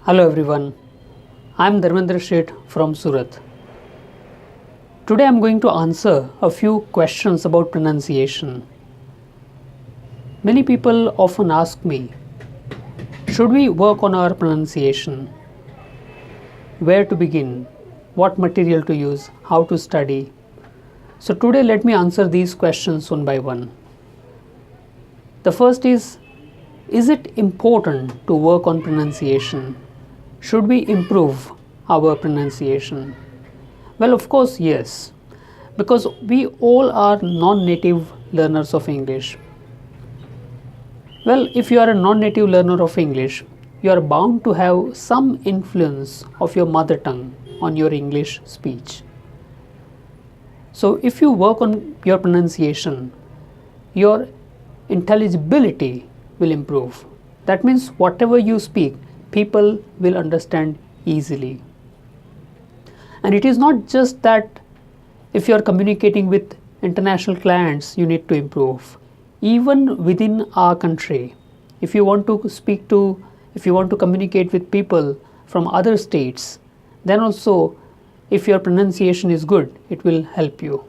Hello everyone, I am Dharmendra Sheth from Surat. Today I am going to answer a few questions about pronunciation. Many people often ask me, should we work on our pronunciation? Where to begin? What material to use? How to study? So today let me answer these questions one by one. The first is it important to work on pronunciation? Should we improve our pronunciation? Well, of course, yes, because we all are non-native learners of English. Well, if you are a non-native learner of English, you are bound to have some influence of your mother tongue on your English speech. So if you work on your pronunciation, your intelligibility will improve. That means whatever you speak, people will understand easily. And it is not just that if you are communicating with international clients, you need to improve. Even within our country, if you want to communicate with people from other states, then also if your pronunciation is good, it will help you.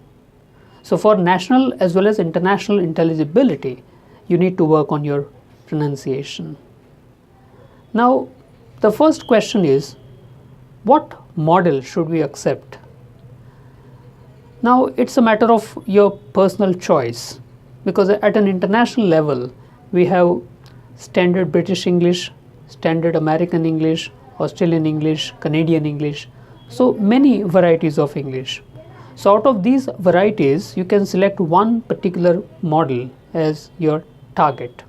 So for national as well as international intelligibility, you need to work on your pronunciation. Now, the first question is, what model should we accept? Now, it's a matter of your personal choice, because at an international level, we have standard British English, standard American English, Australian English, Canadian English, so many varieties of English. So out of these varieties, you can select one particular model as your target.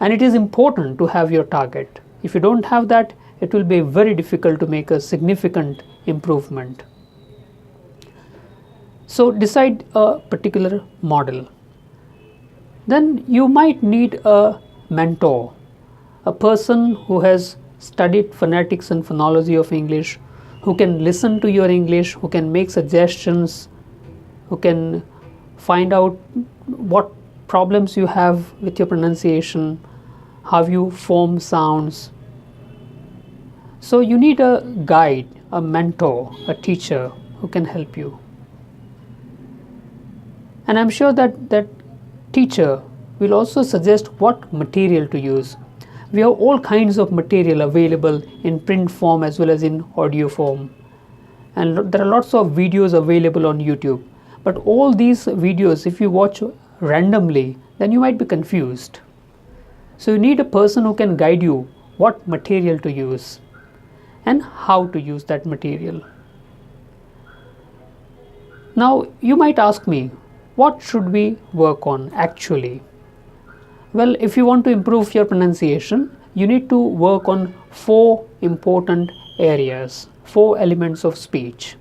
And it is important to have your target. If you don't have that, it will be very difficult to make a significant improvement. So decide a particular model. Then you might need a mentor, a person who has studied phonetics and phonology of English, who can listen to your English, who can make suggestions, who can find out what problems you have with your pronunciation, how you form sounds. So you need a guide, a mentor, a teacher who can help you. And I'm sure that teacher will also suggest what material to use. We have all kinds of material available in print form as well as in audio form. And there are lots of videos available on YouTube. But all these videos, if you watch randomly, then you might be confused. So you need a person who can guide you what material to use and how to use that material. Now you might ask me, what should we work on actually? Well, if you want to improve your pronunciation, you need to work on 4 important areas, 4 elements of speech.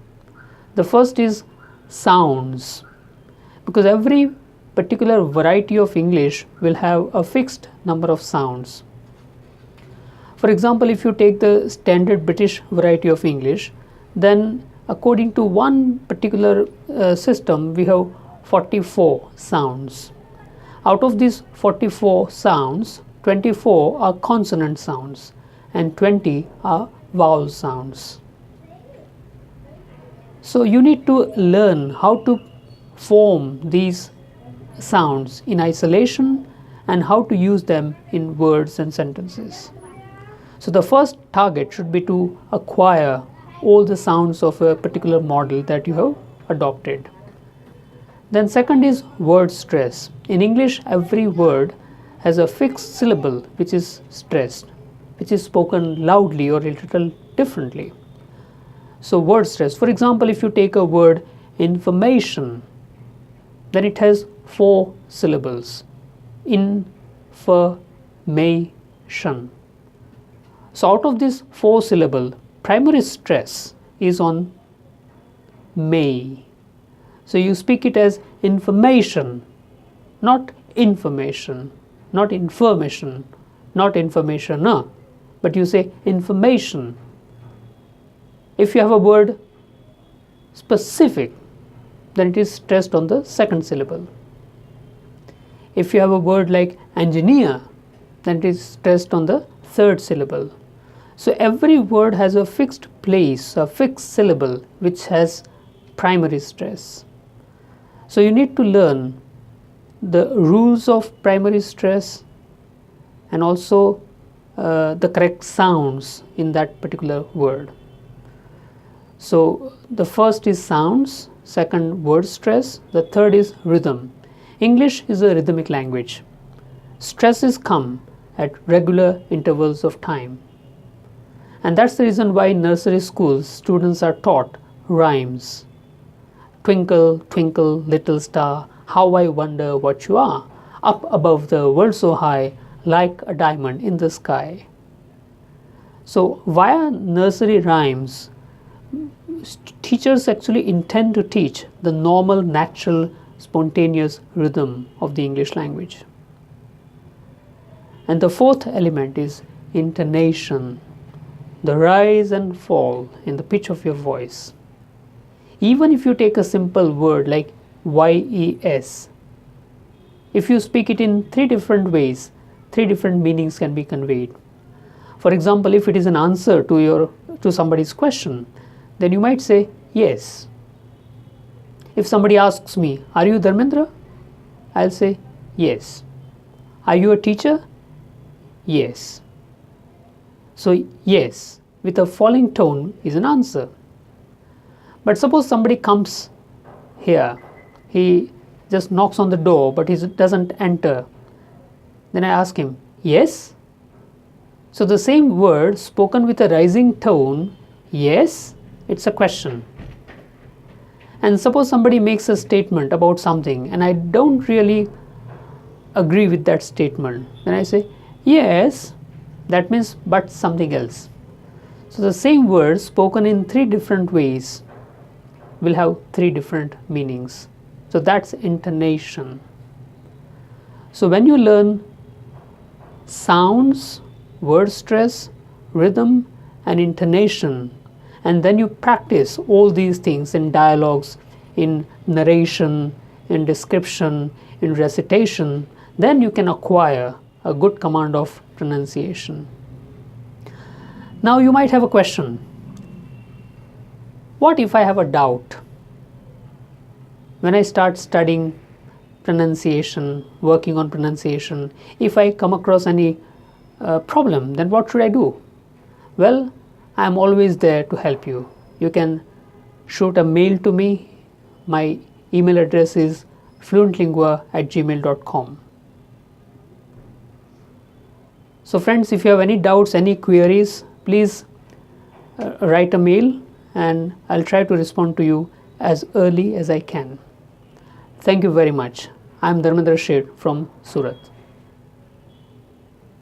The first is sounds, because every particular variety of English will have a fixed number of sounds. For example, if you take the standard British variety of English, then according to one particular system, we have 44 sounds. Out of these 44 sounds, 24 are consonant sounds and 20 are vowel sounds. So you need to learn how to form these sounds in isolation and how to use them in words and sentences. So the first target should be to acquire all the sounds of a particular model that you have adopted. Then second is word stress. In English, every word has a fixed syllable which is stressed, which is spoken loudly or a little differently. So word stress. For example, if you take a word information, then it has 4 syllables. Information. So out of this 4 syllable, primary stress is on may. So you speak it as information, not information, not information, not informationer, but you say information. If you have a word specific, then it is stressed on the second syllable. If you have a word like engineer, then it is stressed on the third syllable. So every word has a fixed place, a fixed syllable which has primary stress. So you need to learn the rules of primary stress and also the correct sounds in that particular word. So the first is sounds, second word stress, the third is rhythm. English is a rhythmic language. Stresses come at regular intervals of time. And that's the reason why in nursery schools students are taught rhymes. Twinkle, twinkle, little star, how I wonder what you are, up above the world so high, like a diamond in the sky. So via nursery rhymes, teachers actually intend to teach the normal, natural, spontaneous rhythm of the English language. And the fourth element is intonation, the rise and fall in the pitch of your voice. Even if you take a simple word like yes, if you speak it in three different ways, three different meanings can be conveyed. For example, if it is an answer to somebody's question, then you might say yes. If somebody asks me, are you Dharmendra? I'll say yes. Are you a teacher? Yes. So yes with a falling tone is an answer. But suppose somebody comes here, he just knocks on the door but he doesn't enter. Then I ask him, yes? So the same word spoken with a rising tone, yes, it's a question. And suppose somebody makes a statement about something and I don't really agree with that statement. Then I say, yes, that means but something else. So the same word spoken in three different ways will have three different meanings. So that's intonation. So when you learn sounds, word stress, rhythm and intonation, and then you practice all these things in dialogues, in narration, in description, in recitation, then you can acquire a good command of pronunciation. Now you might have a question. What if I have a doubt? When I start studying pronunciation, working on pronunciation, if I come across any problem, then what should I do? Well, I am always there to help you. You can shoot a mail to me. My email address is fluentlingua@gmail.com. So friends, if you have any doubts, any queries, please write a mail and I'll try to respond to you as early as I can. Thank you very much. I am Dharmendra Sheth from Surat.